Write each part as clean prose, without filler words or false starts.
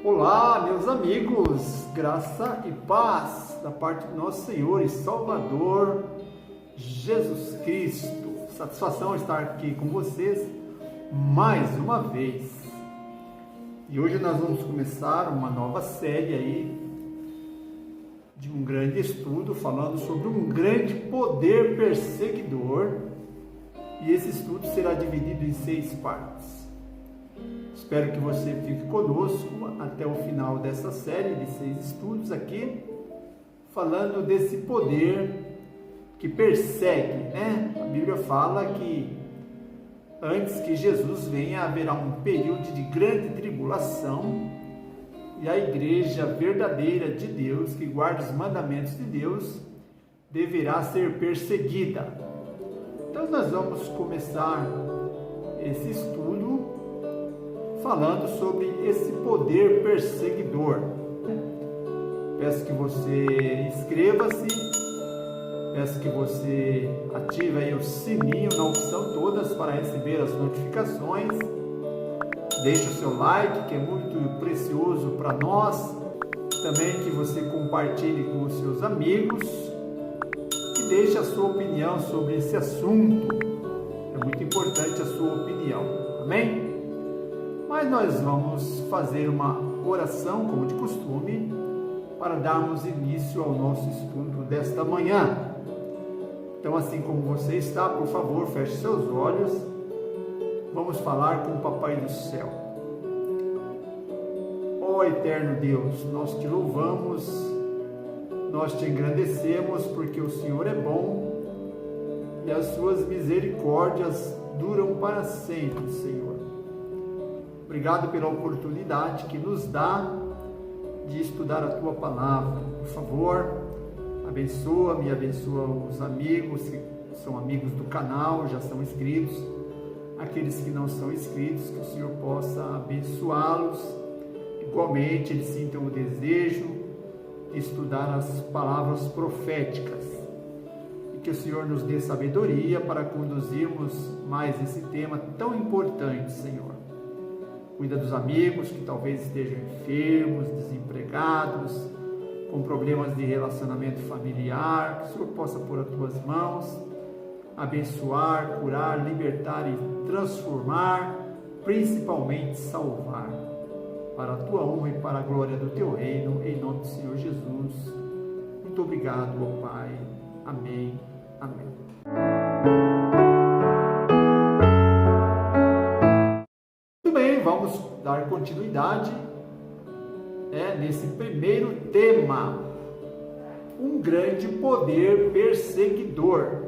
Olá, meus amigos, graça e paz da parte do nosso Senhor e Salvador Jesus Cristo. Satisfação estar aqui com vocês mais uma vez. E hoje nós vamos começar uma nova série aí de um grande estudo falando sobre um grande poder perseguidor. E esse estudo será dividido em 6 partes. Espero que você fique conosco até o final dessa série de 6 estudos aqui, falando desse poder que persegue, né? A Bíblia fala que antes que Jesus venha, haverá um período de grande tribulação e a igreja verdadeira de Deus, que guarda os mandamentos de Deus, deverá ser perseguida. Então nós vamos começar esse estudo falando sobre esse poder perseguidor. Peço que você inscreva-se, peço que você ative aí o sininho na opção todas para receber as notificações. Deixe o seu like, que é muito precioso para nós. Também que você compartilhe com os seus amigos e deixe a sua opinião sobre esse assunto. É muito importante a sua opinião. Amém? Mas nós vamos fazer uma oração, como de costume, para darmos início ao nosso estudo desta manhã. Então, assim como você está, por favor, feche seus olhos. Vamos falar com o Papai do Céu. Ó eterno Deus, nós te louvamos, nós te engrandecemos, porque o Senhor é bom e as suas misericórdias duram para sempre, Senhor. Obrigado pela oportunidade que nos dá de estudar a Tua Palavra. Por favor, abençoa-me, abençoa os amigos que são amigos do canal, já são inscritos. Aqueles que não são inscritos, que o Senhor possa abençoá-los. Igualmente, eles sintam o desejo de estudar as palavras proféticas. E que o Senhor nos dê sabedoria para conduzirmos mais esse tema tão importante, Senhor. Cuida dos amigos que talvez estejam enfermos, desempregados, com problemas de relacionamento familiar, que o Senhor possa pôr as tuas mãos, abençoar, curar, libertar e transformar, principalmente salvar, para a tua honra e para a glória do teu reino, em nome do Senhor Jesus. Muito obrigado, ó Pai. Amém. Amém. Vamos dar continuidade nesse primeiro tema, um grande poder perseguidor.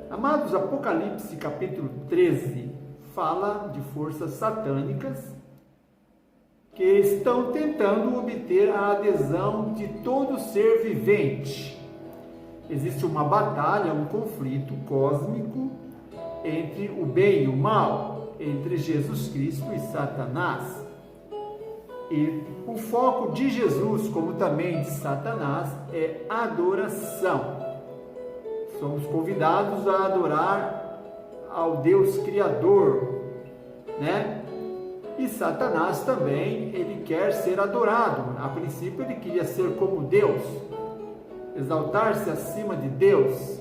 Amados, Apocalipse capítulo 13 fala de forças satânicas que estão tentando obter a adesão de todo ser vivente. Existe uma batalha, um conflito cósmico entre o bem e o mal, entre Jesus Cristo e Satanás. E o foco de Jesus, como também de Satanás, é adoração. Somos convidados a adorar ao Deus Criador, né? E Satanás também, ele quer ser adorado. A princípio ele queria ser como Deus, exaltar-se acima de Deus.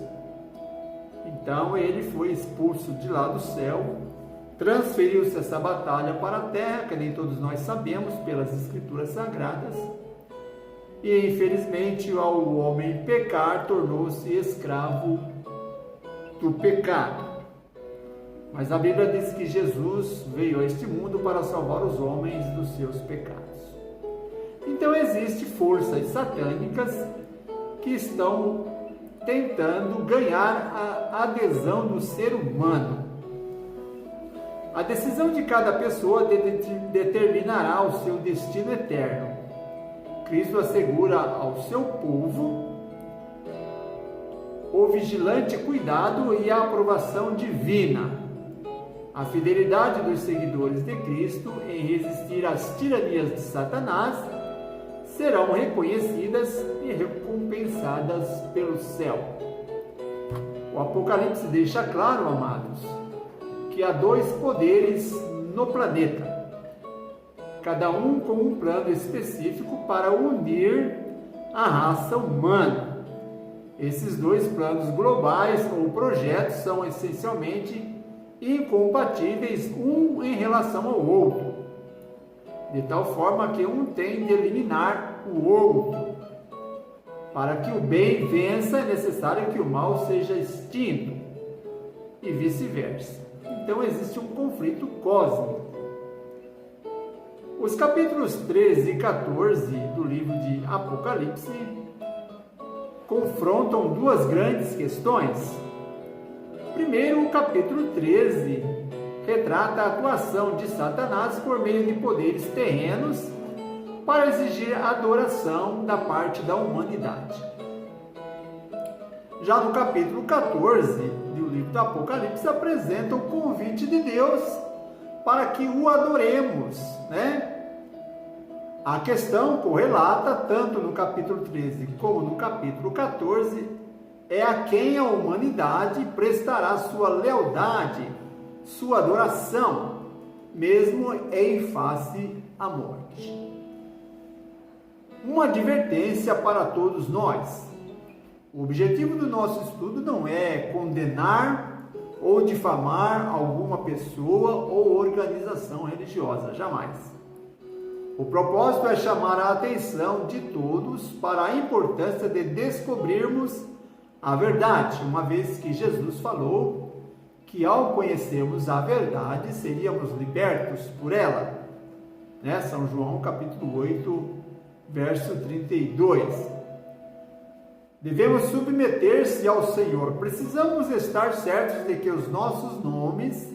Então ele foi expulso de lá do céu. Transferiu-se essa batalha para a terra, que nem todos nós sabemos pelas escrituras sagradas, e infelizmente ao homem pecar, tornou-se escravo do pecado. Mas a Bíblia diz que Jesus veio a este mundo para salvar os homens dos seus pecados. Então existem forças satânicas que estão tentando ganhar a adesão do ser humano. A decisão de cada pessoa determinará o seu destino eterno. Cristo assegura ao seu povo o vigilante cuidado e a aprovação divina. A fidelidade dos seguidores de Cristo em resistir às tiranias de Satanás serão reconhecidas e recompensadas pelo céu. O Apocalipse deixa claro, amados, que há 2 poderes no planeta. cada um com um plano específico para unir a raça humana. Esses dois planos globais ou projetos são essencialmente incompatíveis um em relação ao outro, de tal forma que um tem de eliminar o outro. Para que o bem vença, é necessário que o mal seja extinto, e vice-versa. Então existe um conflito cósmico. Os capítulos 13 e 14 do livro de Apocalipse confrontam duas grandes questões. Primeiro, o capítulo 13 retrata a atuação de Satanás por meio de poderes terrenos para exigir adoração da parte da humanidade. Já no capítulo 14 do livro do Apocalipse apresenta o convite de Deus para que o adoremos, né? A questão correlata, tanto no capítulo 13 como no capítulo 14, é a quem a humanidade prestará sua lealdade, sua adoração, mesmo em face à morte. Uma advertência para todos nós. O objetivo do nosso estudo não é condenar ou difamar alguma pessoa ou organização religiosa, jamais. O propósito é chamar a atenção de todos para a importância de descobrirmos a verdade, uma vez que Jesus falou que ao conhecermos a verdade, seríamos libertos por ela. Né? São João capítulo 8, verso 32. Devemos submeter-se ao Senhor. Precisamos estar certos de que os nossos nomes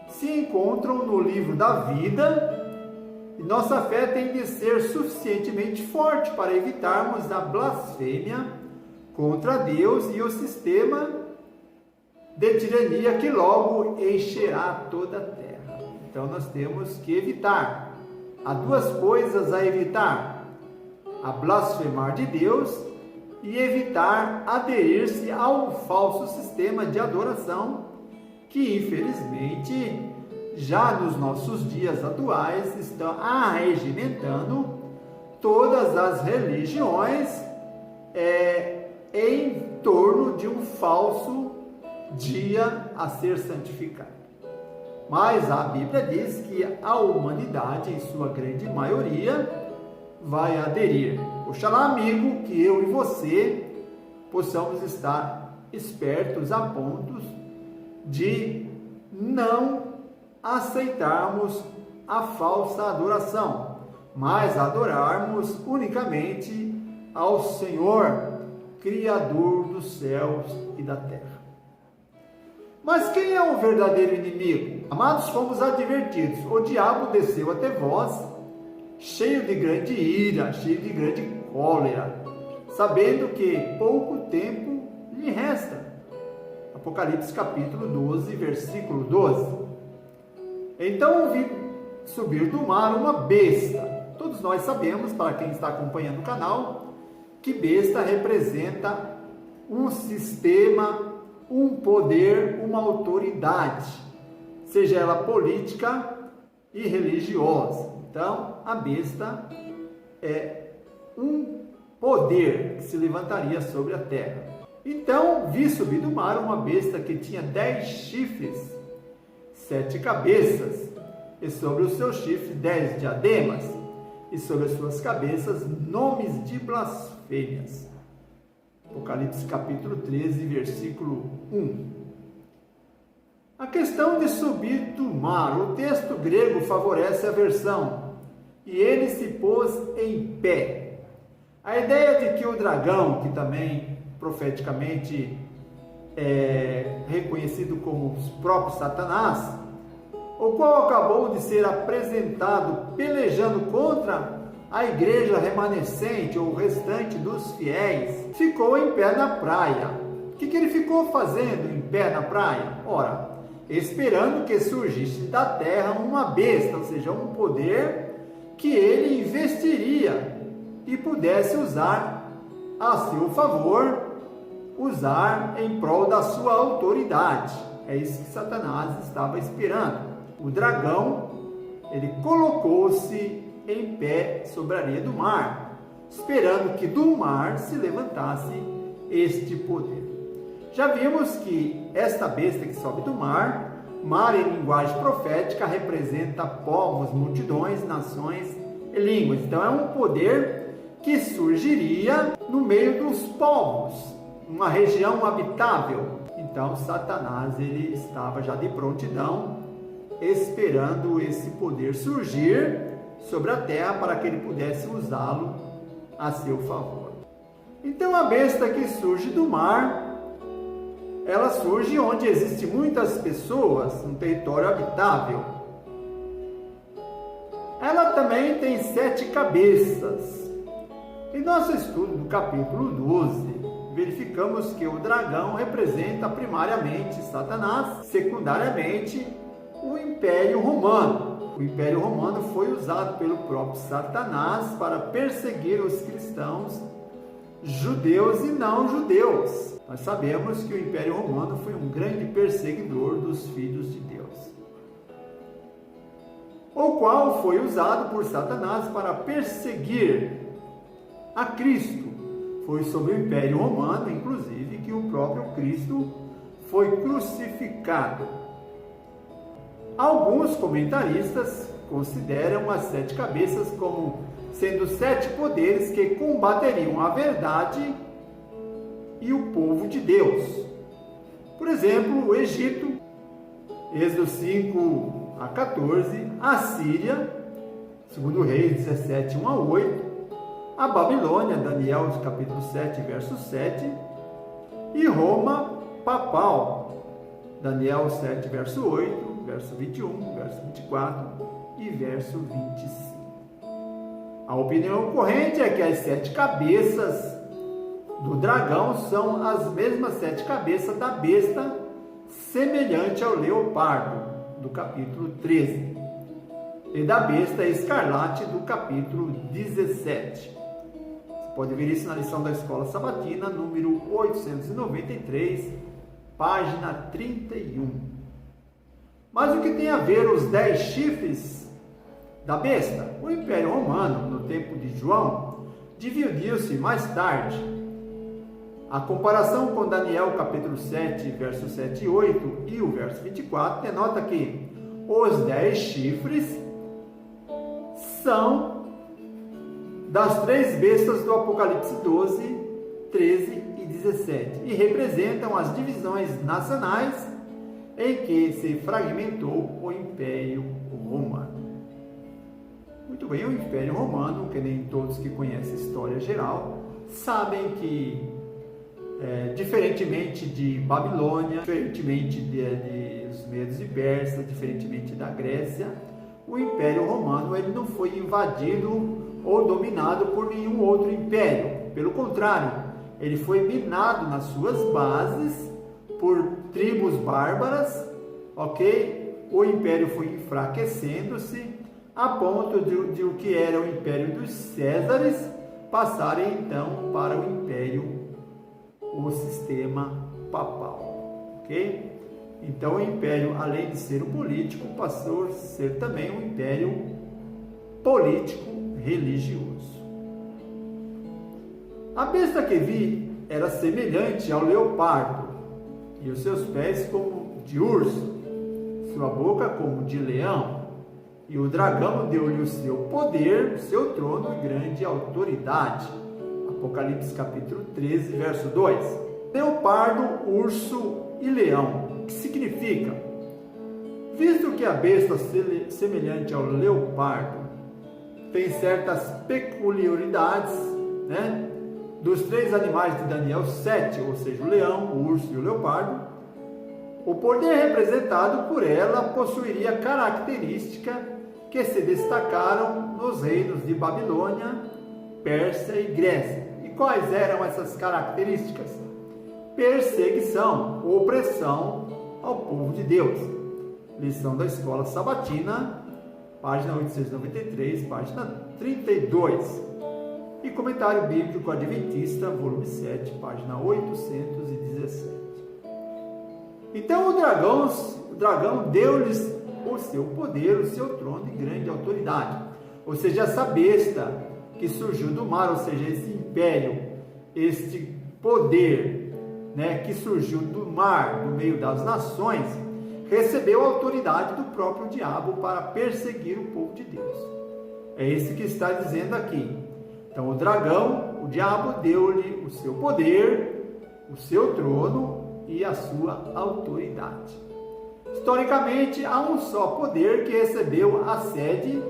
se encontram no livro da vida e nossa fé tem de ser suficientemente forte para evitarmos a blasfêmia contra Deus e o sistema de tirania que logo encherá toda a terra. Então nós temos que evitar. Há duas coisas a evitar: a blasfemar de Deus e evitar aderir-se ao falso sistema de adoração que, infelizmente, já nos nossos dias atuais está arregimentando todas as religiões em torno de um falso dia a ser santificado. Mas a Bíblia diz que a humanidade, em sua grande maioria, vai aderir. Oxalá, amigo, que eu e você possamos estar espertos a ponto de não aceitarmos a falsa adoração, mas adorarmos unicamente ao Senhor, Criador dos céus e da terra. Mas quem é o verdadeiro inimigo? Amados, fomos advertidos: o diabo desceu até vós, cheio de grande ira, cheio de grande cólera, sabendo que pouco tempo lhe resta. Apocalipse capítulo 12, versículo 12. Então vi subir do mar uma besta. Todos nós sabemos, para quem está acompanhando o canal, que besta representa um sistema, um poder, uma autoridade, seja ela política e religiosa. Então, a besta é um poder que se levantaria sobre a terra. Então, vi subir do mar uma besta que tinha 10 chifres, 7 cabeças, e sobre os seus chifres 10 diademas, e sobre as suas cabeças nomes de blasfêmias. Apocalipse capítulo 13, versículo 1. A questão de subir do mar, o texto grego favorece a versão: e ele se pôs em pé. A ideia de que o dragão, que também profeticamente é reconhecido como o próprio Satanás, o qual acabou de ser apresentado pelejando contra a igreja remanescente ou restante dos fiéis, ficou em pé na praia. O que ele ficou fazendo em pé na praia? Ora, esperando que surgisse da terra uma besta, ou seja, um poder que ele investiria e pudesse usar a seu favor, usar em prol da sua autoridade. É isso que Satanás estava esperando. O dragão ele colocou-se em pé sobre a areia do mar, esperando que do mar se levantasse este poder. Já vimos que esta besta que sobe do mar, mar em linguagem profética, representa povos, multidões, nações e línguas. Então é um poder que surgiria no meio dos povos, uma região habitável. Então Satanás ele estava já de prontidão, esperando esse poder surgir sobre a terra para que ele pudesse usá-lo a seu favor. Então a besta que surge do mar, ela surge onde existem muitas pessoas, um território habitável. Ela também tem 7 cabeças. Em nosso estudo do capítulo 12, verificamos que o dragão representa primariamente Satanás, secundariamente o Império Romano. O Império Romano foi usado pelo próprio Satanás para perseguir os cristãos, judeus e não judeus. Nós sabemos que o Império Romano foi um grande perseguidor dos filhos de Deus, o qual foi usado por Satanás para perseguir a Cristo. Foi sobre o Império Romano, inclusive, que o próprio Cristo foi crucificado. Alguns comentaristas consideram as 7 cabeças como sendo 7 poderes que combateriam a verdade e o povo de Deus. Por exemplo, o Egito, Êxodo 5 a 14, a Síria, 2 Reis 17, 1 a 8, a Babilônia, Daniel capítulo 7, verso 7, e Roma papal, Daniel 7, verso 8, verso 21, verso 24 e verso 25. A opinião corrente é que as 7 cabeças do dragão são as mesmas 7 cabeças da besta, semelhante ao leopardo, do capítulo 13, e da besta escarlate, do capítulo 17. Você pode ver isso na lição da Escola Sabatina, número 893, página 31. Mas o que tem a ver os 10 chifres da besta? O Império Romano, no tempo de João, dividiu-se mais tarde. A comparação com Daniel capítulo 7, versos 7 e 8 e o verso 24 denota que os 10 chifres são das 3 bestas do Apocalipse 12, 13 e 17 e representam as divisões nacionais em que se fragmentou o Império Romano. Muito bem, o Império Romano, que nem todos que conhecem a história geral, sabem que diferentemente de Babilônia, diferentemente dos Medos e Persas, diferentemente da Grécia, o Império Romano ele não foi invadido ou dominado por nenhum outro império. Pelo contrário, ele foi minado nas suas bases por tribos bárbaras, ok? O Império foi enfraquecendo-se a ponto de o que era o Império dos Césares passarem então para o Império, o sistema papal, ok? Então o Império, além de ser um político, passou a ser também um Império político religioso. A besta que vi era semelhante ao leopardo, e os seus pés como de urso, sua boca como de leão, e o dragão deu-lhe o seu poder, o seu trono e grande autoridade. Apocalipse capítulo 13, verso 2. Leopardo, urso e leão. O que significa? Visto que a besta semelhante ao leopardo tem certas peculiaridades, né, dos 3 animais de Daniel 7, ou seja, o leão, o urso e o leopardo, o poder representado por ela possuiria características que se destacaram nos reinos de Babilônia, Pérsia e Grécia. E quais eram essas características? Perseguição, opressão ao povo de Deus. Lição da Escola Sabatina, página 893, página 32. E Comentário Bíblico Adventista, volume 7, página 817. Então o dragão deu-lhes o seu poder, o seu trono e grande autoridade. Ou seja, essa besta que surgiu do mar, ou seja, esse império, este poder, que surgiu do mar, no meio das nações, recebeu a autoridade do próprio diabo para perseguir o povo de Deus. É isso que está dizendo aqui. Então o dragão, o diabo, deu-lhe o seu poder, o seu trono e a sua autoridade. Historicamente, há um só poder que recebeu a sede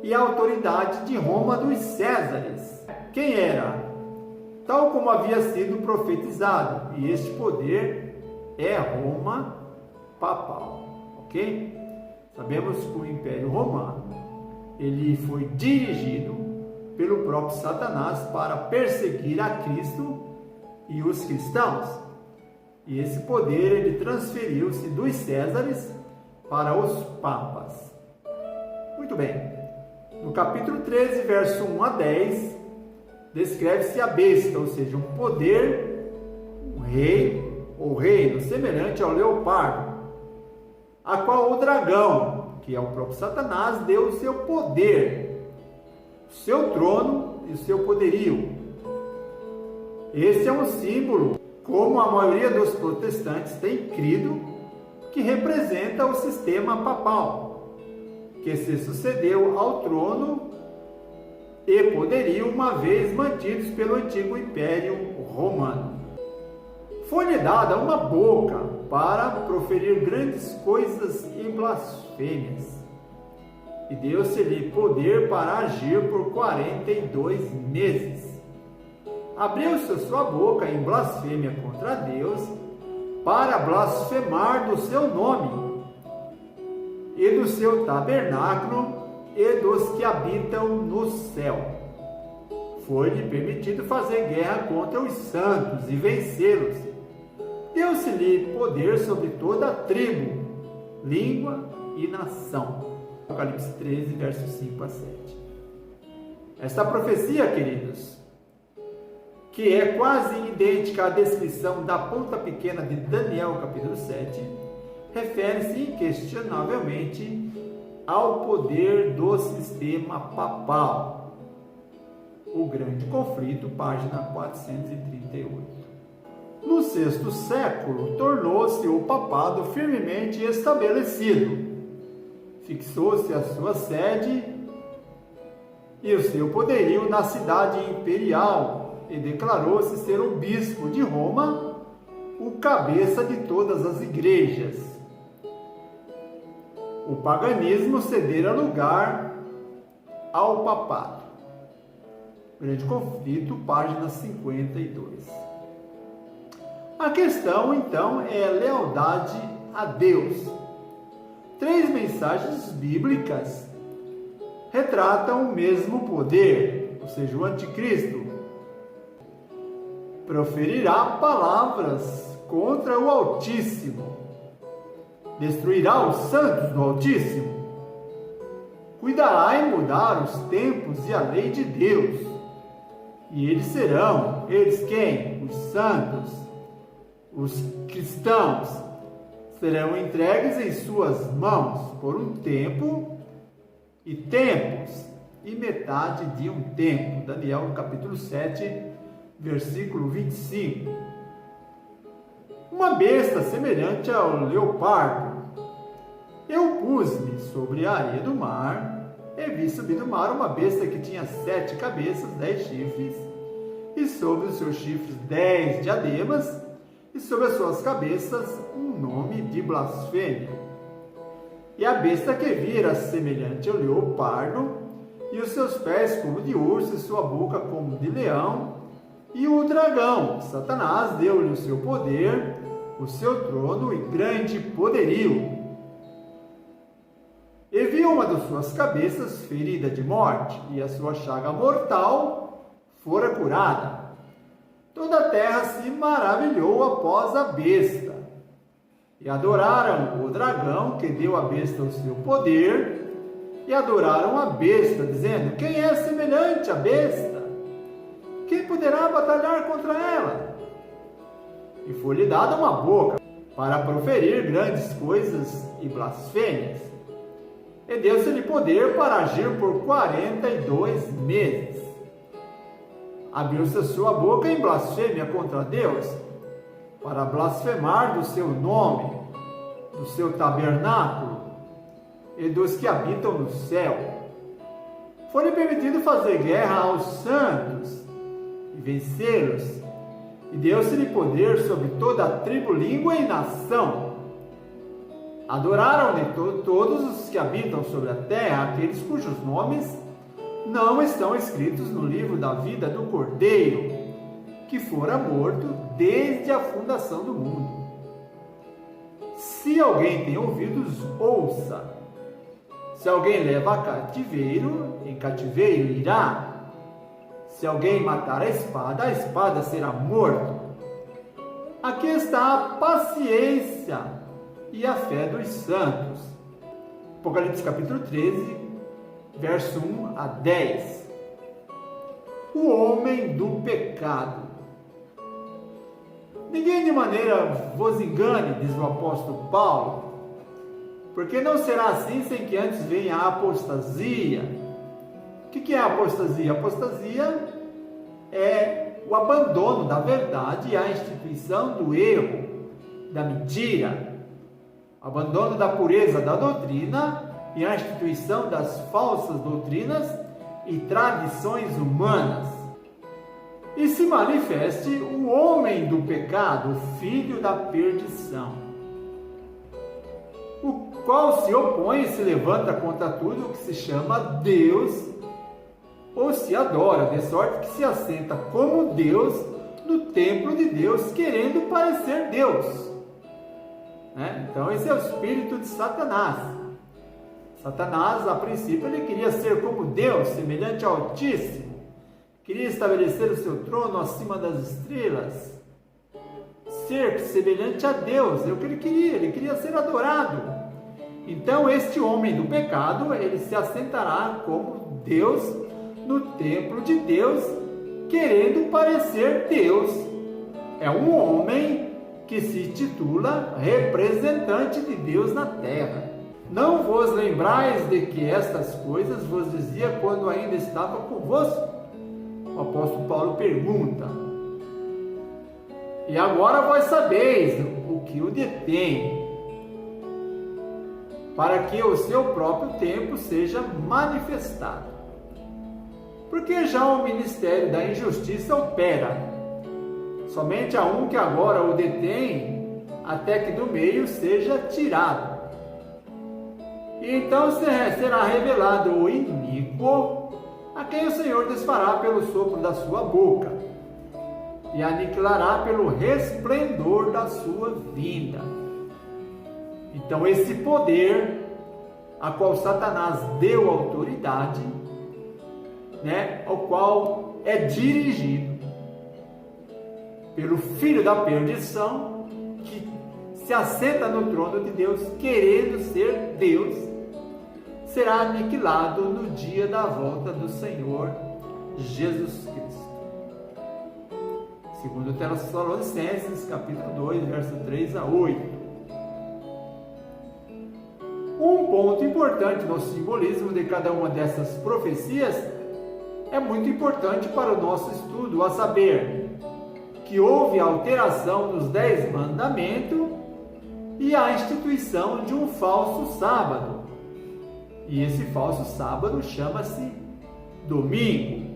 e a autoridade de Roma dos Césares. Quem era? Tal como havia sido profetizado, e este poder é Roma papal, ok? Sabemos que o Império Romano, ele foi dirigido pelo próprio Satanás para perseguir a Cristo e os cristãos. E esse poder, ele transferiu-se dos Césares para os papas. Muito bem. No capítulo 13, verso 1 a 10, descreve-se a besta, ou seja, um poder, um rei ou reino semelhante ao leopardo, a qual o dragão, que é o próprio Satanás, deu o seu poder, o seu trono e o seu poderio. Esse é um símbolo, como a maioria dos protestantes tem crido, que representa o sistema papal, que se sucedeu ao trono e poderio uma vez mantidos pelo antigo Império Romano. Foi-lhe dada uma boca para proferir grandes coisas e blasfêmias, e deu-se-lhe poder para agir por 42 meses. Abriu-se sua boca em blasfêmia contra Deus, para blasfemar do seu nome, e do seu tabernáculo, e dos que habitam no céu. Foi-lhe permitido fazer guerra contra os santos e vencê-los. Deu-se-lhe poder sobre toda a tribo, língua e nação. Apocalipse 13, versos 5 a 7. Esta profecia, queridos, que é quase idêntica à descrição da ponta pequena de Daniel, capítulo 7, refere-se inquestionavelmente ao poder do sistema papal. O Grande Conflito, página 438. No sexto século, tornou-se o papado firmemente estabelecido. Fixou-se a sua sede e o seu poderio na cidade imperial e declarou-se ser o bispo de Roma, o cabeça de todas as igrejas. O paganismo cedera lugar ao papado. Grande Conflito, página 52. A questão, então, é a lealdade a Deus. 3 mensagens bíblicas retratam o mesmo poder, ou seja, o anticristo proferirá palavras contra o Altíssimo, destruirá os santos do Altíssimo, cuidará em mudar os tempos e a lei de Deus, e eles serão, eles quem? Os santos, os cristãos, serão entregues em suas mãos por um tempo e tempos e metade de um tempo. Daniel capítulo 7, versículo 25. Uma besta semelhante ao leopardo. Eu pus-me sobre a areia do mar e vi subir do mar uma besta que tinha 7 cabeças, 10 chifres, e sobre os seus chifres 10 diademas, e sobre as suas cabeças um nome de blasfêmia. E a besta que vi era semelhante ao leopardo, e os seus pés como de urso, e sua boca como de leão. E o dragão, Satanás, deu-lhe o seu poder, o seu trono e grande poderio. E vi uma das suas cabeças ferida de morte, e a sua chaga mortal fora curada. Toda a terra se maravilhou após a besta, e adoraram o dragão que deu à besta o seu poder, e adoraram a besta, dizendo: quem é semelhante à besta? Quem poderá batalhar contra ela? E foi-lhe dada uma boca para proferir grandes coisas e blasfêmias. e deu-se-lhe poder para agir por 42 meses. Abriu-se a sua boca em blasfêmia contra Deus, para blasfemar do seu nome, do seu tabernáculo e dos que habitam no céu. Foi-lhe permitido fazer guerra aos santos e vencê-los, e deu-se-lhe poder sobre toda a tribo, língua e nação. Adoraram-lhe todos os que habitam sobre a terra, aqueles cujos nomes não estão escritos no livro da vida do Cordeiro, que fora morto desde a fundação do mundo. Se alguém tem ouvidos, ouça. Se alguém leva a cativeiro, em cativeiro irá. Se alguém matar a espada será morto. Aqui está a paciência e a fé dos santos. Apocalipse capítulo 13, verso 1 a 10. O homem do pecado. Ninguém de maneira vos engane, diz o apóstolo Paulo, porque não será assim sem que antes venha a apostasia. O que é a apostasia? A apostasia é o abandono da verdade e a instituição do erro, da mentira, abandono da pureza da doutrina e a instituição das falsas doutrinas e tradições humanas. E se manifeste o homem do pecado, o filho da perdição, o qual se opõe e se levanta contra tudo o que se chama Deus ou se adora, de sorte que se assenta como Deus no templo de Deus, querendo parecer Deus. Então esse é o espírito de Satanás. Satanás, a princípio, ele queria ser como Deus, semelhante ao Altíssimo, queria estabelecer o seu trono acima das estrelas, ser semelhante a Deus, é o que ele queria ser adorado. Então este homem do pecado, ele se assentará como Deus no templo de Deus, querendo parecer Deus. É um homem que se titula representante de Deus na terra. Não vos lembrais de que estas coisas vos dizia quando ainda estava convosco? O apóstolo Paulo pergunta. E agora vós sabeis o que o detém, para que o seu próprio tempo seja manifestado. Porque já o ministério da injustiça opera. Somente há um que agora o detém, até que do meio seja tirado. E então será revelado o iníquo, a quem o Senhor desfará pelo sopro da sua boca, e aniquilará pelo resplendor da sua vinda. Então esse poder, a qual Satanás deu autoridade, ao qual é dirigido pelo filho da perdição, que se assenta no trono de Deus, querendo ser Deus, será aniquilado no dia da volta do Senhor Jesus Cristo. Segundo Tessalonicenses, capítulo 2, verso 3 a 8. Um ponto importante no simbolismo de cada uma dessas profecias é muito importante para o nosso estudo, a saber, que houve a alteração dos 10 mandamentos e a instituição de um falso sábado. E esse falso sábado chama-se domingo.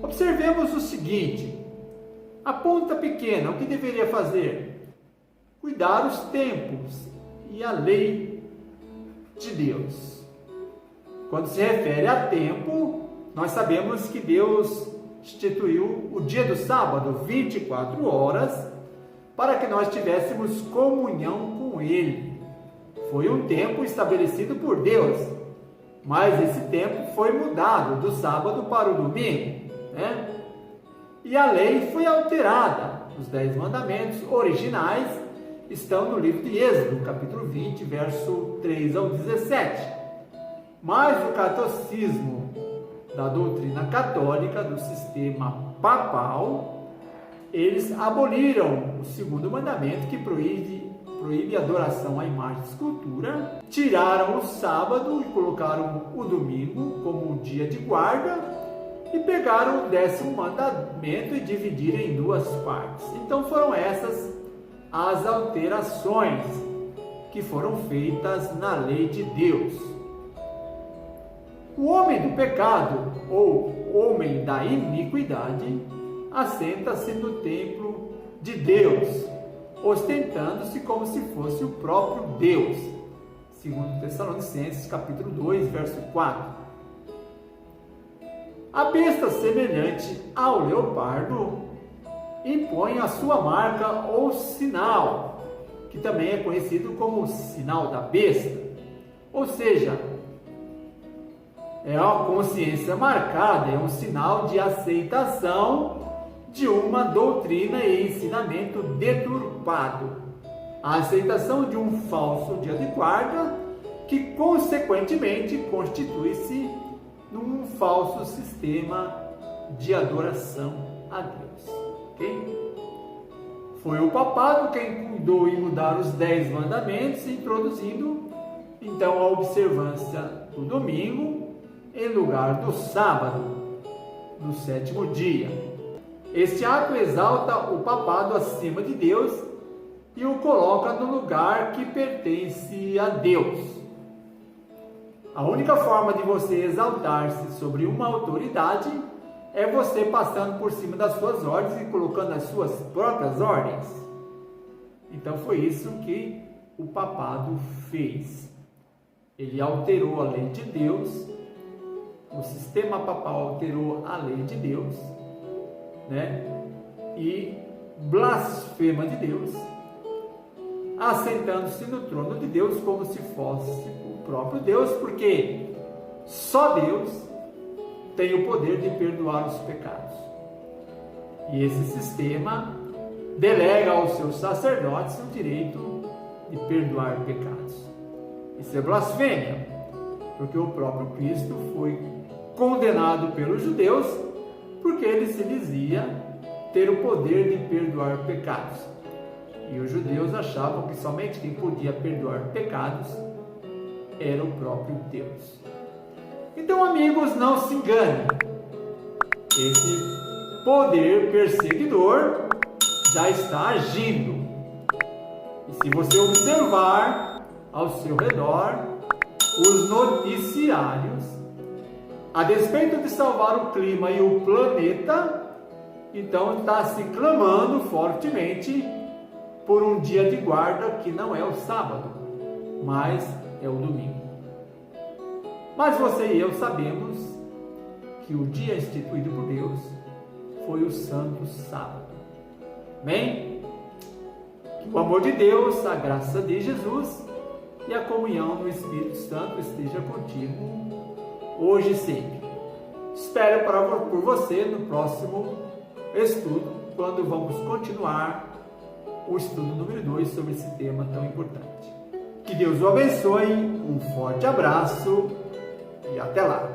Observemos o seguinte: a ponta pequena, o que deveria fazer? Cuidar os tempos e a lei de Deus. Quando se refere a tempo, nós sabemos que Deus instituiu o dia do sábado, 24 horas, para que nós tivéssemos comunhão com Ele. Foi um tempo estabelecido por Deus, mas esse tempo foi mudado do sábado para o domingo, E a lei foi alterada. Os 10 mandamentos originais estão no livro de Êxodo, capítulo 20, verso 3 ao 17. Mas o catecismo da doutrina católica, do sistema papal, eles aboliram o segundo mandamento, que proíbe a adoração à imagem de escultura, tiraram o sábado e colocaram o domingo como dia de guarda e pegaram o 10º mandamento e dividiram em 2 partes. Então foram essas as alterações que foram feitas na lei de Deus. O homem do pecado, ou homem da iniquidade, assenta-se no templo de Deus, ostentando-se como se fosse o próprio Deus. Segundo Tessalonicenses, capítulo 2, verso 4. A besta semelhante ao leopardo impõe a sua marca ou sinal, que também é conhecido como sinal da besta, ou seja, é a consciência marcada, é um sinal de aceitação de uma doutrina e ensinamento deturpado, a aceitação de um falso dia de guarda, que consequentemente constitui-se num falso sistema de adoração a Deus. Okay? Foi o papado quem cuidou em mudar os 10 mandamentos, introduzindo então a observância do domingo em lugar do sábado, no 7º dia. Este ato exalta o papado acima de Deus e o coloca no lugar que pertence a Deus. A única forma de você exaltar-se sobre uma autoridade é você passando por cima das suas ordens e colocando as suas próprias ordens. Então foi isso que o papado fez. Ele alterou a lei de Deus, o sistema papal alterou a lei de Deus, e blasfema de Deus, assentando-se no trono de Deus como se fosse o próprio Deus, porque só Deus tem o poder de perdoar os pecados. E esse sistema delega aos seus sacerdotes o direito de perdoar pecados. Isso é blasfêmia, porque o próprio Cristo foi condenado pelos judeus porque ele se dizia ter o poder de perdoar pecados. E os judeus achavam que somente quem podia perdoar pecados era o próprio Deus. Então, amigos, não se enganem. Esse poder perseguidor já está agindo. E se você observar ao seu redor os noticiários, a despeito de salvar o clima e o planeta, então está se clamando fortemente por um dia de guarda que não é o sábado, mas é o domingo. Mas você e eu sabemos que o dia instituído por Deus foi o santo sábado. Amém? Que o amor de Deus, a graça de Jesus e a comunhão do Espírito Santo esteja contigo hoje e sempre. Espero por você no próximo estudo, quando vamos continuar o estudo número 2 sobre esse tema tão importante. Que Deus o abençoe, um forte abraço e até lá!